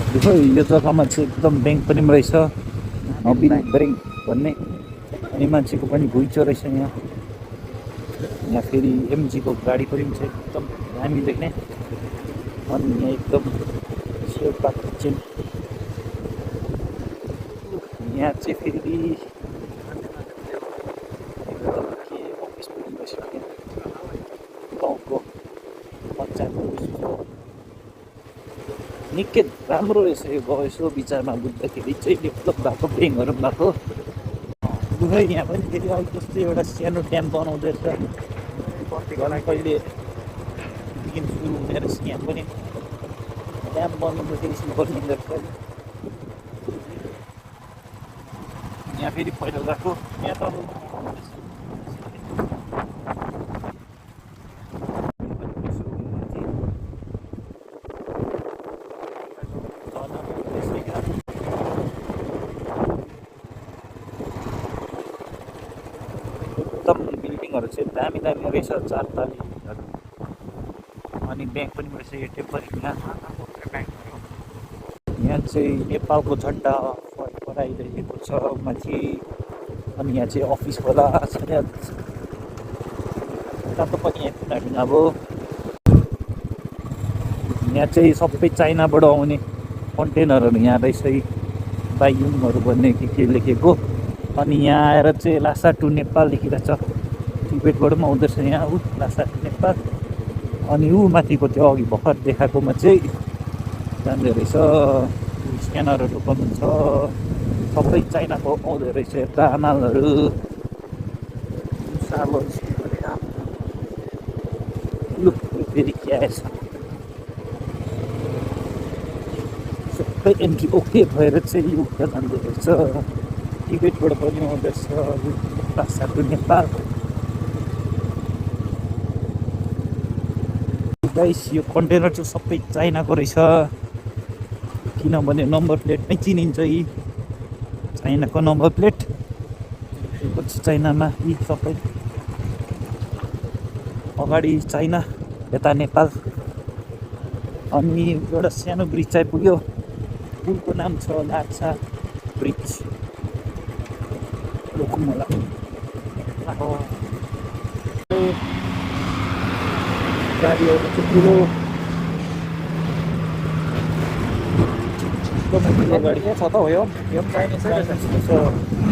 देखो यो जग्गामा चाहिँ एकदम ब्याङ्क पनि रहेछ, नबिल ब्याङ्क भन्ने। अनि मान्छेको पनि घुइँचो रहेछ यहाँ। यहाँ फेरि एमजीको गाडी पनि छ एकदम दामी देख्ने। अनि यहाँ एकदम सेवा किचन। यहाँ चाहिँ फेरि एकदम के अफिस पनि रहेछ गाउँको पञ्चायत अफिस। निकै राम्रो रहेछ यो गाउँ, यसो विचारमा बुझ्दाखेरि चाहिँ डेभलप भएको ब्याङ्कहरू भएको। दुवै यहाँ पनि फेरि अहिले जस्तै एउटा सानो ड्याम बनाउँदैछ। कहिलेदेखि सुरु हुने रहेछ यहाँ पनि ड्याम बनाउँदाखेरि बनिँदो रहेछ। यहाँ फेरि पहिला गएको यहाँ त एकदम बिल्डिङहरू चाहिँ दामी दामी रहेछ, 4 तल्लीहरू। अनि ब्याङ्क पनि रहेछ यो टेम्परीमा। यहाँ चाहिँ नेपालको झन्डा फहराइरहेको छ माथि। अनि यहाँ चाहिँ अफिस होला सायद, तातो पनि यहाँ ढुङ्गा अब। यहाँ चाहिँ सबै चाइनाबाट आउने कन्टेनरहरू यहाँ रहेछ, बाइयुङहरू भन्ने के लेखेको। अनि यहाँ आएर चाहिँ लासा टु नेपाल लेखिरहेछ, टिबेटबाट पनि आउँदैछ यहाँ लासा टु नेपाल। अनि माथिको त्यो अघि भर्खर देखाएकोमा चाहिँ जाँदो रहेछ स्क्यानरहरू पनि छ, सबै चाइनाको आउँदो रहेछ यता मालहरू। लु फेरि के आएछ, सबै एन्ट्री ओके भएर चाहिँ उता जाँदो रहेछ। टिबेटबाट पनि आउँदैछ लासा टु नेपाल। गाइस यो कन्टेनर चाहिँ सबै चाइनाको रहेछ, किनभने नम्बर प्लेटमै चिनिन्छ। यी चाइनाको नम्बर प्लेट पछि चाइनामा यी सबै अगाडि चाइना यता नेपाल। अनि एउटा सानो ब्रिज चाहिँ पुग्यो, पुलको नाम छ लाछा ब्रिज। गाडीहरू चाहिँ ठुलो गाडी छ त हो, यो पनि चाहिने छ।